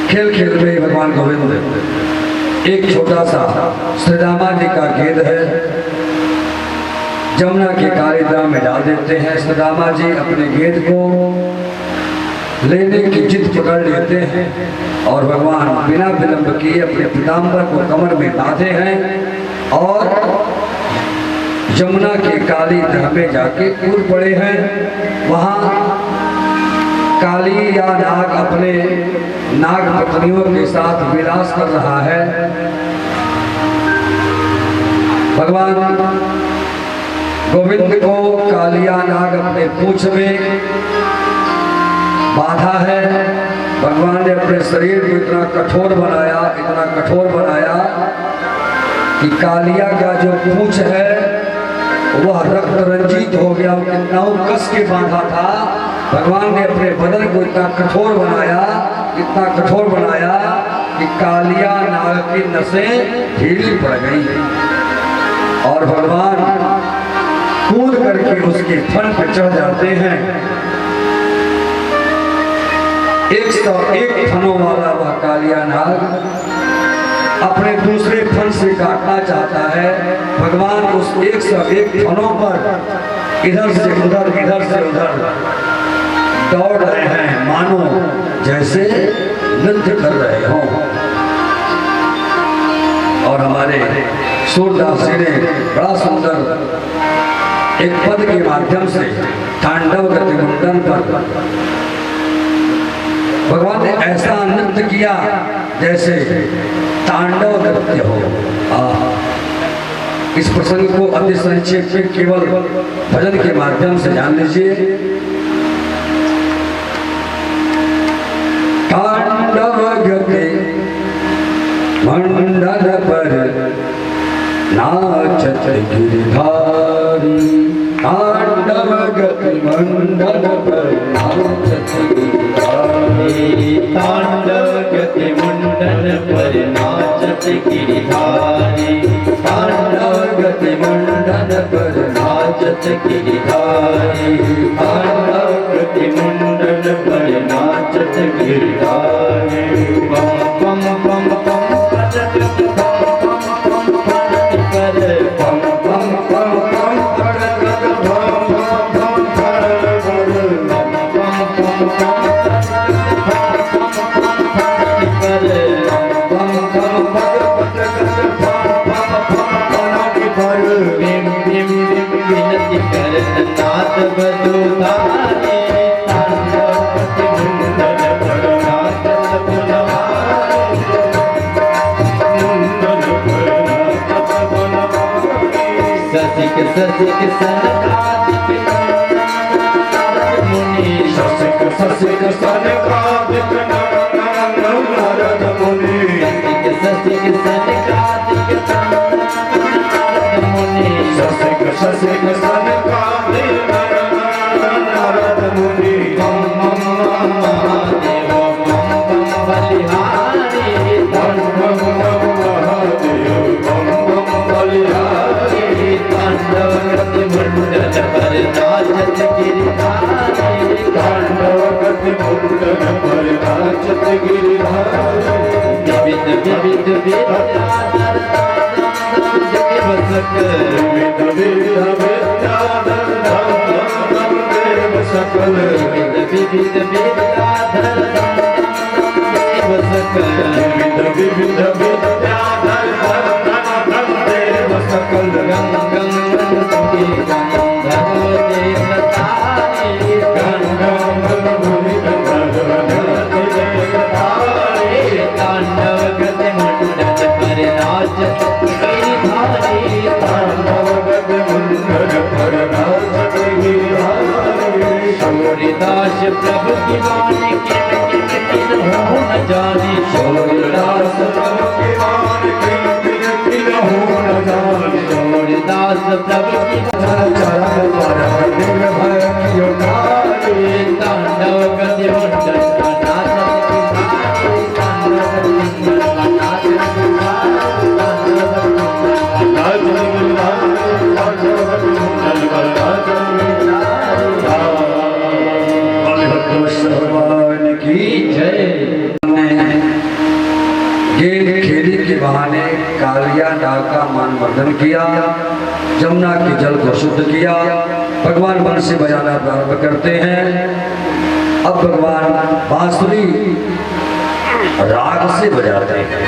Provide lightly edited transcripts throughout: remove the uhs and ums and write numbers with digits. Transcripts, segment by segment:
खेल खेल में भगवान गोविंद एक छोटा सा श्री रामा जी का गेद है, जमुना के कारिद्रा में डाल देते हैं। श्री रामा जी अपने गेद को लेने की जिद पकड़ लेते हैं और भगवान बिना विलंब किए अपने पीताम्बर को कमर में बांधे हैं और यमुना के काली दह में जाके कूद पड़े हैं। वहाँ काली या नाग अपने नाग पत्नियों के साथ विलास कर रहा है। भगवान गोविंद को कालिया नाग अपने पूंछ में बांधा है। भगवान ने अपने शरीर को इतना कठोर बनाया कि कालिया का जो पूंछ है वह रक्त रंजित हो गया। कितना कस के बांधा था। भगवान ने अपने बदन को इतना कठोर बनाया कि कालिया नाग की नसें ढीली पड़ गई और भगवान कूद करके उसके फन पर चढ़ जाते हैं। 101 फनों वाला वह कालिया नाग अपने दूसरे फन से काटना चाहता है। भगवान उस 101 फनों पर इधर से उधर दौड़ रहे हैं, मानो जैसे नृत्य कर रहे हों। और हमारे सूरदास जी ने बड़ा सुंदर एक पद के माध्यम से तांडव गति मुंडन पर भगवान ने ऐसा नृत्य किया जैसे तांडव नृत्य हो। इस प्रसंग को अति संक्षेप में केवल भजन के माध्यम से जान लीजिए। तांडव गति मंडन पर नाचत गिरधारी, तांडव गति मंडन पर नाचत गिरधारी, तांडव गति मुंडन पर नाचत गिरधारी, तांडव गति मंडन पर नाचत गिरधारी, तांडव गति मुंडन पर नाचत गिरधारी। पम पम पम पम पटक पम पम पम पटक कर पम पम पम पम पटक पम पम पम पटक पम पम नाथ बदुतारे तांडव गति मुंडन पर नाचत बुलवारे, मुंडन पर नाचत बुलवारे। ससिक सनकादिक नारद मुनि, ससिक सनकादिक नारद मुनि, ससिक सनकादिक नारद मुनि, ससिक सनकादिक नारद मुनि। मम मम महादेव मम मम बलिहारी, मम मम महादेव मम मम बलिहारी। तांडव गति मुंडन पर नाचत गिरधारी, तांडव गति मुंडन पर नाचत गिरधारी। विविध विविध विद्याधर जग बसकर, विविध विद्याधर सकल, विविध विद्याधर देव सकल, विविध विद्याधर देव सकल। गंग गंग के गंधर्व देवतारे, गंग गंग देवतारे। तांडव गति मुंडन पर नाचत गिरधारी, तांडव गति मुंडन पर नाचत गिरधारी। सूर्यदास प्रभु की वाणी किन हो न जाने, सूर्यदास प्रभु की वाणी किन हो न जाने। सूर्यदास प्रभु की चरण पर निर्भय योगारी, तांडव गति मुंडन पर नाचत गिरधारी, तांडव गति मुंडन पर नाचत गिरधारी, तांडव गति मुंडन पर नाचत भगवान की जय। बहाने कालिया नाग का मानवर्धन किया, जमुना के जल को शुद्ध किया। भगवान बंसी बजाना प्रारंभ करते हैं। अब भगवान बांसुरी राग से बजाते हैं।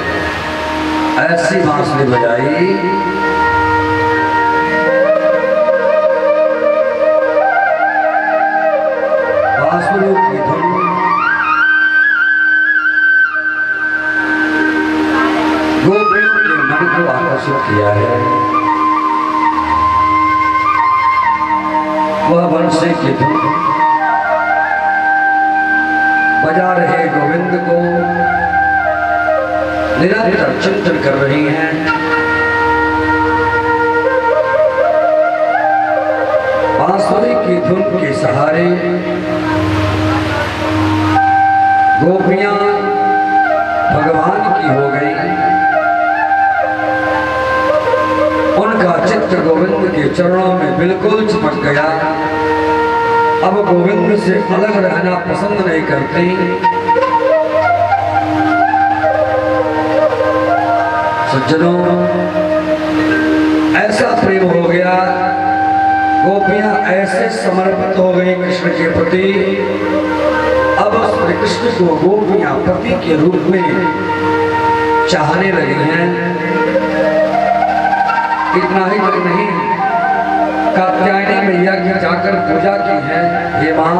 ऐसी बांसुरी बजाई बांसुरी की धुन गोपियों के मन को आकर्षित किया है। वह बंसी की धुन बजा रहे गोविंद को निरंतर चिंतन कर रही हैं। बांसुरी की धुन के सहारे गोपियां भगवान की हो गई। उनका चित्त गोविंद के चरणों में बिल्कुल चिपक गया। अब गोविंद से अलग रहना पसंद नहीं करती। सज्जनों, ऐसा प्रेम हो गया, गोपियां ऐसे समर्पित हो गई कृष्ण के प्रति। अब श्री कृष्ण को गोपियां पति के रूप में चाहने लगी हैं। इतना ही तक नहीं, कात्यायनी मैया की जाकर पूजा की है। हे मां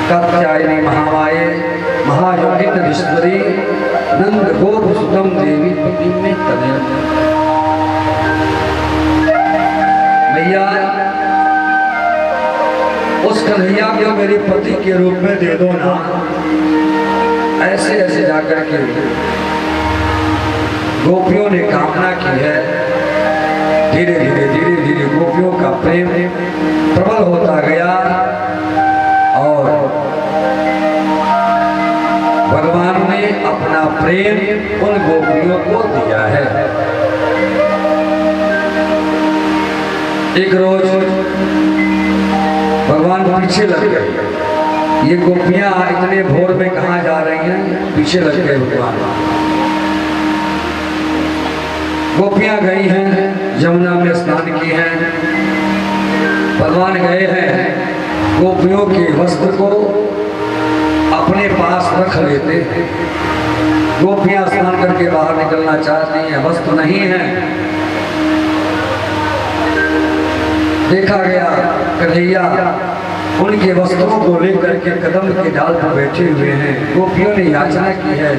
कात्यायनी महामाये महायोगिनीश्वरी नंद गोप सुतम देवी पति में तनय। मैया, उस कन्हैया को मेरे पति के रूप में दे दो ना। ऐसे ऐसे जाकर के गोपियों ने कामना की है। धीरे धीरे गोपियों का प्रेम प्रबल होता गया और भगवान ने अपना प्रेम उन गोपियों को दिया है। एक रोज भगवान पीछे लग गए। ये गोपियां इतने भोर में कहाँ जा रही हैं? पीछे लग गए भगवान। गोपियां गई हैं, यमुना में स्नान की हैं। भगवान गए हैं, गोपियों के वस्त्र को अपने पास रख लेते हैं। गोपियां स्नान करके बाहर निकलना चाहती हैं, वस्त्र नहीं है। देखा गया कन्हैया उनके वस्त्रों को लेकर के कदम के डाल पर बैठे हुए हैं। गोपियों ने याचना की है,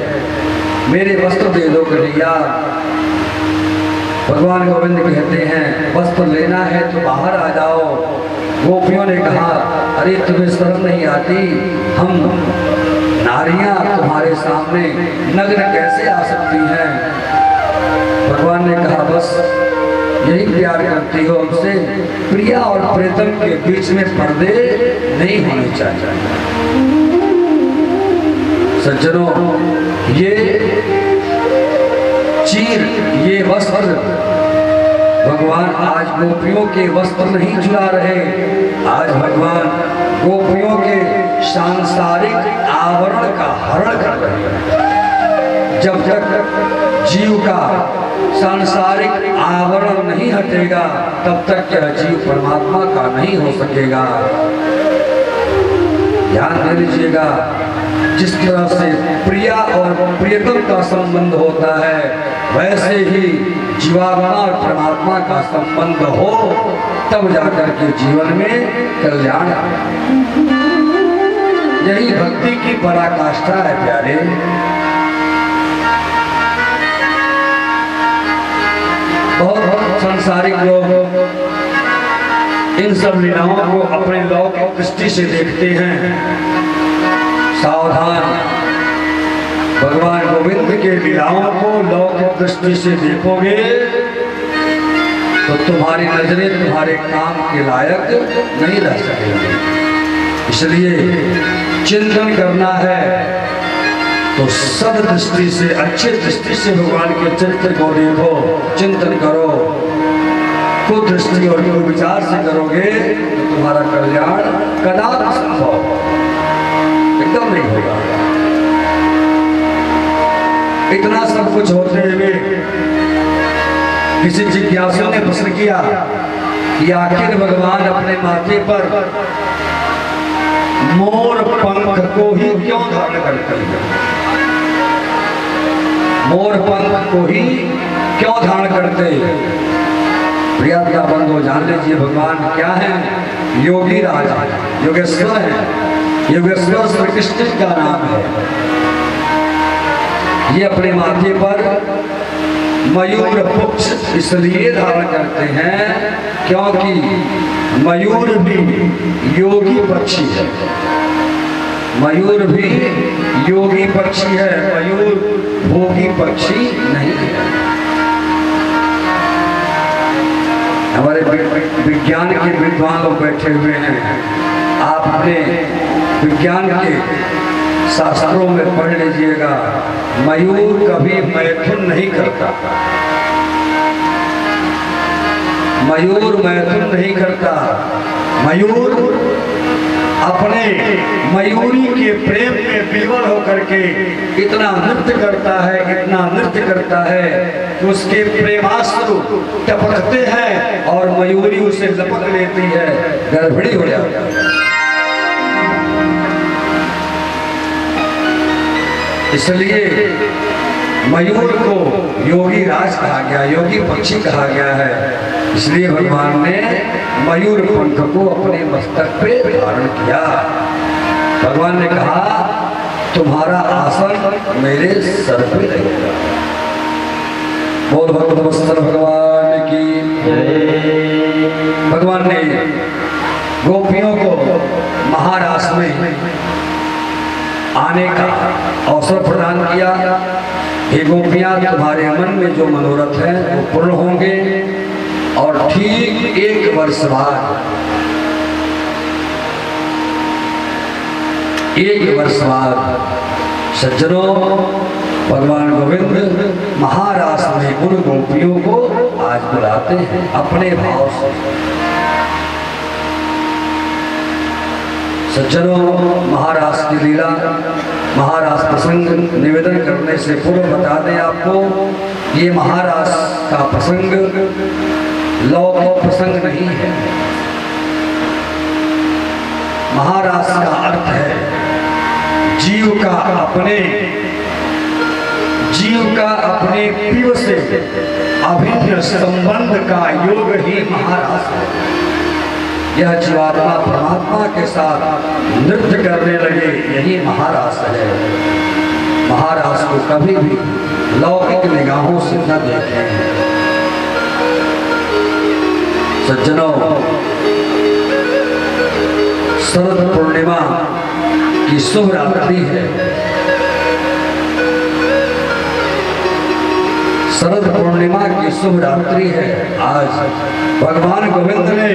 मेरे वस्त्र दे दो कन्हैया। भगवान गोविंद कहते हैं, वस्त्र लेना है तो बाहर आ जाओ। गोपियों ने कहा, अरे तुम्हें शर्म नहीं आती? हम नारियां तुम्हारे सामने नग्न कैसे आ सकती हैं? भगवान ने कहा, बस यही प्यार करती हो हमसे। प्रिया और प्रीतम के बीच में पर्दे नहीं होने चाहिए। सज्जनों, ये चीर, ये वस्त्र भगवान आज गोपियों के वस्त्र नहीं चुरा रहे। आज भगवान गोपियों के सांसारिक आवरण का हरण कर रहे हैं। जब तक जीव का सांसारिक आवरण नहीं हटेगा, तब तक यह जीव परमात्मा का नहीं हो सकेगा। ध्यान दे लीजिएगा, जिस तरह से प्रिया और प्रियतम का संबंध होता है, वैसे ही जीवात्मा और परमात्मा का संबंध हो, तब जाकर के जीवन में कल्याण आए। यही भक्ति की पराकाष्ठा है प्यारे। बहुत सांसारिक लोग इन सब लीलाओं को अपने लौकिक दृष्टि से देखते हैं। सावधान, भगवान गोविंद के लीलाओं को लौकिक दृष्टि से देखोगे तो तुम्हारी नजरें तुम्हारे काम के लायक नहीं रह सकेंगी। इसलिए चिंतन करना है तो सद दृष्टि से, अच्छे दृष्टि से भगवान के चरित्र को देखो, चिंतन करो। कुदृष्टि और कुविचार से करोगे तो तुम्हारा कल्याण कदापि संभव एकदम नहीं होगा। इतना सब कुछ होते हुए किसी जिज्ञासु ने प्रश्न किया कि आखिर भगवान अपने माथे पर मोर पंख को ही क्यों धारण करते हैं? मोर पंख को ही क्यों धारण करते? प्रिया बंधु जान लीजिए भगवान क्या है? योगी राजा, योगेश्वर है। योगेश्वर श्री कृष्ण का नाम है। ये अपने माथे पर मयूर पुच्छ इसलिए धारण करते हैं क्योंकि मयूर भी योगी पक्षी है। मयूर भी योगी पक्षी है, मयूर भोगी पक्षी नहीं है। हमारे विज्ञान के विद्वान लोग बैठे हुए हैं। आप अपने विज्ञान के शास्त्रों में पढ़ लीजिएगा, मयूर कभी मैथुन नहीं करता। मयूर मैथुन नहीं करता। मयूर अपने मयूरी के प्रेम में विवल होकर के इतना नृत्य करता है, इतना नृत्य करता है कि उसके प्रेमाश्रु टपकते हैं और मयूरी उसे लपक लेती है, गड़बड़ी हो जाती है। इसलिए मयूर को योगी राज कहा गया, योगी पक्षी कहा गया है। इसलिए भगवान ने मयूर पंख को अपने मस्तक पे धारण किया। भगवान ने कहा तुम्हारा आसन मेरे सर पे रहेगा। बोल भगवत वत्सल भगवान की जय। भगवान ने गोपियों को महारास में आने का अवसर प्रदान किया। हे गोपियां, तुम्हारे मन में जो मनोरथ है वो पूर्ण होंगे। और ठीक 1 वर्ष बाद, 1 वर्ष बाद सज्जनों, भगवान गोविंद महारास में उन गोपियों को आज बुलाते हैं अपने भाव से। सज्जनों, महारास की लीला, महारास प्रसंग निवेदन करने से पूर्व बता दें आपको, ये महारास का प्रसंग लौकिक प्रसंग नहीं है। महारास का अर्थ है जीव का अपने पीव से अभिन्न संबंध का योग ही महारास है। यह जीवात्मा परमात्मा के साथ नृत्य करने लगे, यही महारास है। महारास को कभी भी लौकिक निगाहों से न देखें। सज्जनों, शरद पूर्णिमा की शुभ रात्रि है। शरद पूर्णिमा की शुभ रात्रि है। आज भगवान गोविंद ने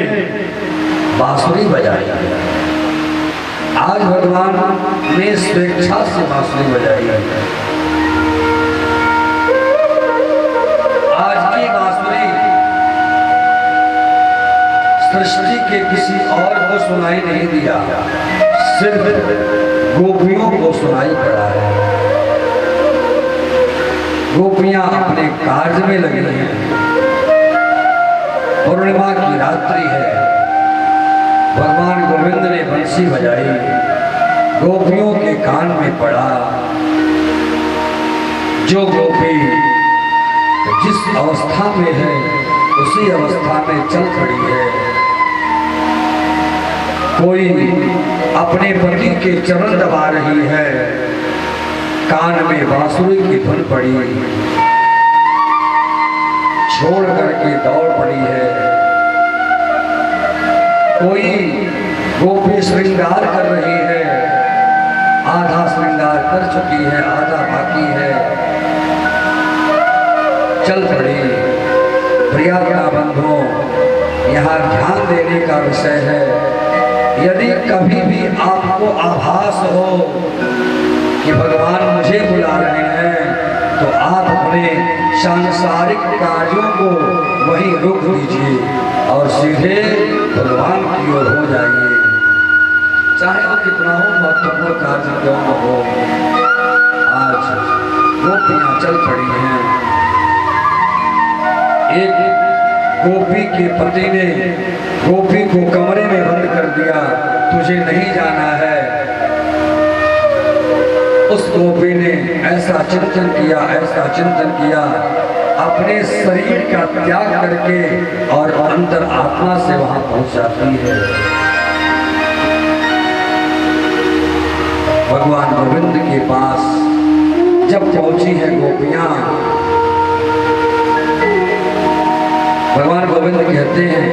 बांसुरी बजाई। आज भगवान ने स्वेच्छा से बांसुरी बजाई। आज की बांसुरी सृष्टि के किसी और को सुनाई नहीं दिया, सिर्फ गोपियों को सुनाई पड़ा है। गोपियां अपने कार्य में लगी हैं। पूर्णिमा की रात्रि है। भगवान गोविंद ने बंसी बजाई, गोपियों के कान में पड़ा। जो गोपी जिस अवस्था में है उसी अवस्था में चल खड़ी है। कोई अपने पति के चरण दबा रही है, कान में बांसुरी की धुन पड़ी, छोड़ करके दौड़ पड़ी है। कोई गोपी श्रृंगार कर रही है, आधा श्रृंगार कर चुकी है, आधा बाकी है, चल पड़ी। प्रिया बंधुओं, यहाँ ध्यान देने का विषय है, यदि कभी भी आपको आभास हो कि भगवान मुझे बुला रहे हैं, तो आप अपने सांसारिक कार्यों को वहीं रोक दीजिए और सीधे भगवान की ओर हो जाइए। चाहे वो कितना हो महत्वपूर्ण कार्य क्यों न हो। आज गोपियां एक गोपी के पति ने गोपी को कमरे में बंद कर दिया, तुझे नहीं जाना है। उस गोपी ने ऐसा चिंतन किया, ऐसा चिंतन किया, अपने शरीर का त्याग करके और अंतर आत्मा से वहां पहुंच जाती है। भगवान गोविंद के पास जब पहुंची है गोपियां, भगवान गोविंद कहते हैं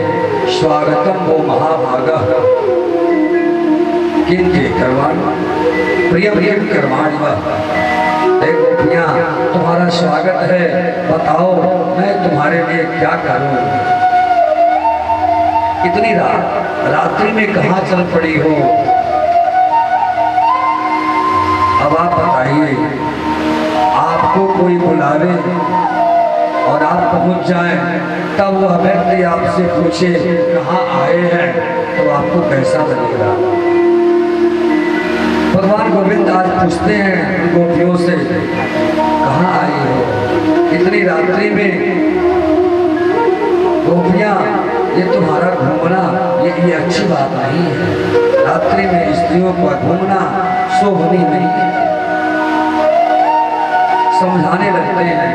स्वागतम वो महाभागा किनके करवाण प्रिय प्रियम करवाण। गोपियां तुम्हारा स्वागत है, बताओ मैं तुम्हारे लिए क्या करूं। इतनी रात्रि में कहां चल पड़ी हो। अब आप बताइए, आपको कोई बुलावे और आप पहुंच जाएं, तब वह व्यक्ति आपसे पूछे कहाँ आए हैं, तो आपको कैसा लगेगा। भगवान गोविंद आज पूछते हैं गोपियों से कहाँ आई हो इतनी रात्रि में। गोपियां ये तुम्हारा घूमना ये अच्छी बात नहीं है। रात्रि में स्त्रियों का घूमना शोभनीय नहीं है। समझाने लगते हैं।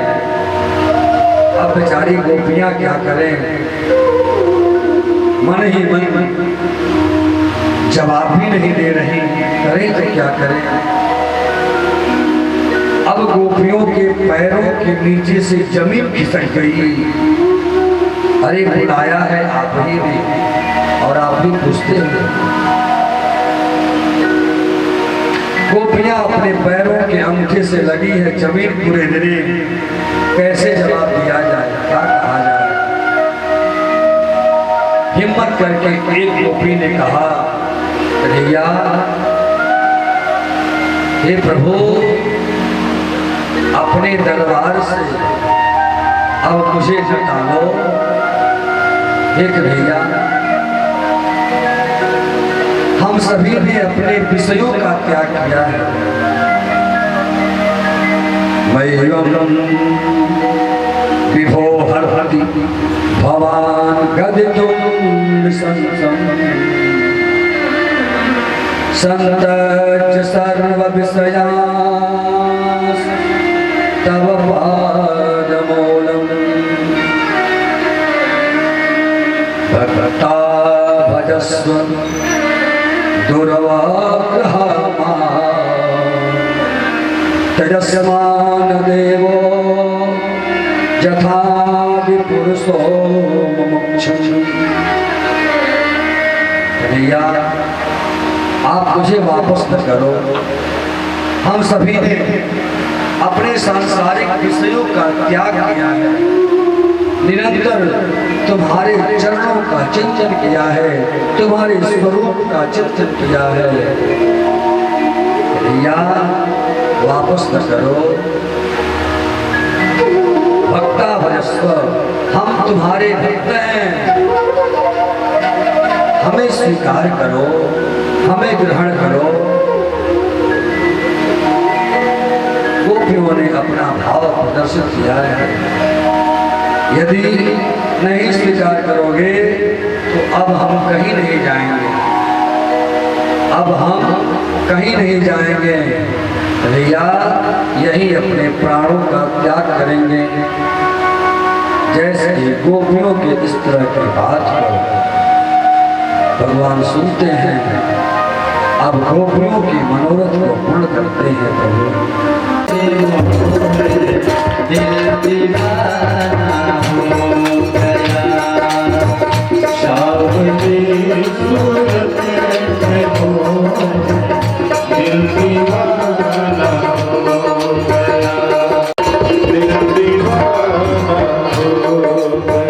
अब बेचारी गोपियां क्या करें, मन ही मन जवाब भी नहीं दे रही, करें तो क्या करें। अब गोपियों के पैरों के नीचे से जमीन खिसक गई। अरे बुलाया है आप ही ने और आप भी पूछते हैं। गोपियां अपने पैरों के अंगूठे से लगी है जमीन पूरे दिन। कैसे जवाब दिया जाए, क्या कहा जाए। हिम्मत करके एक गोपी ने कहा, भैया हे प्रभु, अपने दरबार से अब मुझे निकालो। एक भैया, हम सभी ने अपने विषयों का त्याग किया है। विभो हरति भवान गदितुं संसम् संतच सर्व विषयान् तव पादमूलम् भक्ता भजस्व दुर्वाग्रहा तेजस्मान देवो यथा विपुरुषो मुमुक्षुः। भैया आप मुझे वापस न करो। हम सभी ने अपने सांसारिक विषयों का त्याग किया है, निरंतर तुम्हारे चरणों का चिंतन किया है, तुम्हारे स्वरूप का चिंतन किया है। भैया वापस न करो। भक्ता भजस्व, हम तुम्हारे भक्त हैं, हमें स्वीकार करो, हमें ग्रहण करो। गोपियों ने अपना भाव प्रदर्शित किया है। यदि नहीं स्वीकार करोगे तो अब हम कहीं नहीं जाएंगे, अब हम कहीं नहीं जाएंगे। भैया यही अपने प्राणों का त्याग करेंगे। जैसे गोपियों के इस तरह की बात को भगवान सुनते हैं। अब गोपियों की मनोरथ को पूर्ण करते हैं। दिल दीवाना हो गया, शाम की सूरत में हो, दिल दीवाना हो गया, दिल दीवाना हो गया।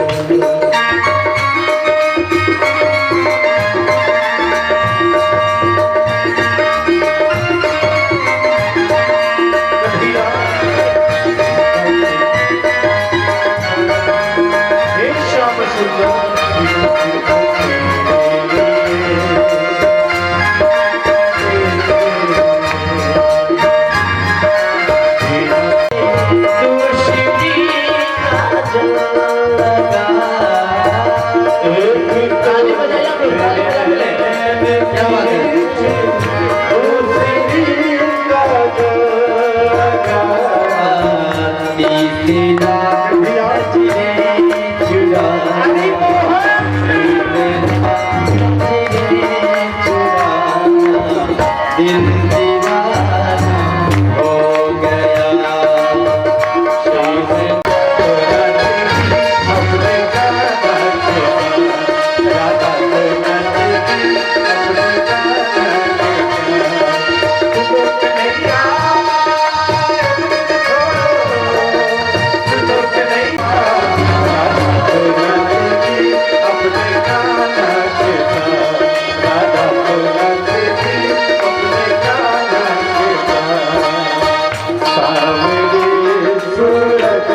सावरी सूरत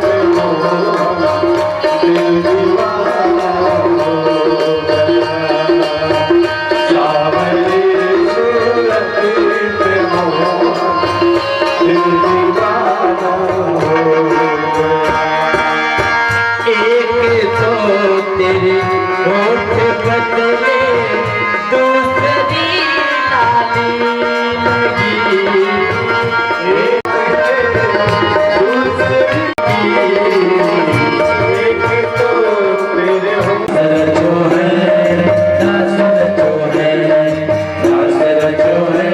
पे मोरा दिल दीवाना हो गया। सावरी सूरत पे मोरा दिल दीवाना हो गया। एक तो तेरे होठ बदले दूसरी लाली लगी, एक दूसरी एक तो तेरे होठ जो है नासर जो है नासर जो है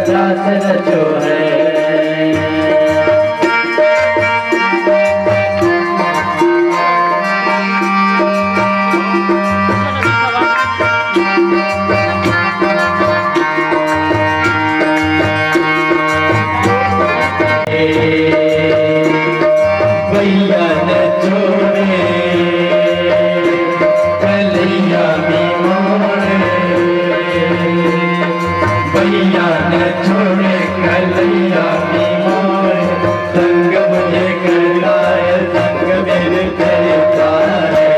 नासर जो है। भैया न छोड़े कलैया भी मोड़े, भैया न छोड़े कलैया भी मोड़े, संग मुझे करवाए संग मेरे करता है।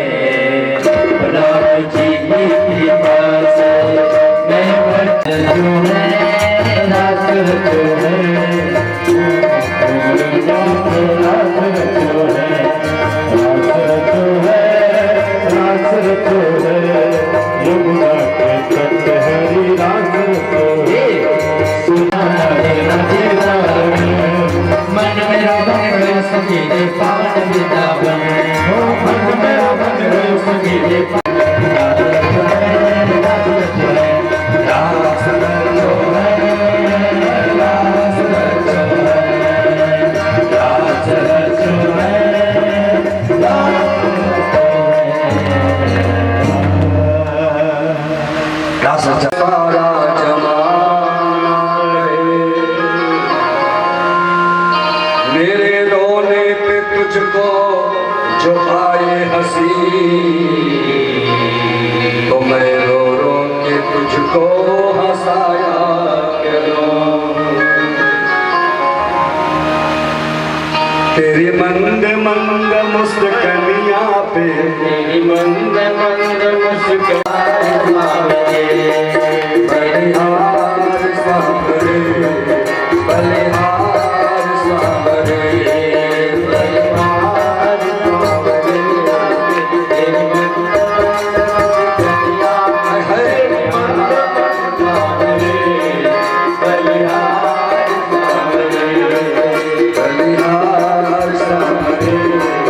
राम जी की कृपा से मैं बच जो है रात जो है यमुना के तट हरी रास मन मेरा बन गयो सखीरे पावन वृंदावन, मन मेरा बन गयो सखीरे सारा जमाना मेरे रोने पे तुझको जो आए हंसी, तो मैं रो रो के तुझको हंसाया करूं। तेरी मंद मंद मुस्कनिया पे तेरी मंद मंद मुस्कान बलिहार सावरे बलिहार सावरे बलिहार सावरे तेरी मंद मुस्कनिया पे बलिहार सावरे बलिहार सावरे बलिहार सावरे बलिहार सावरे बलिहार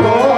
ओ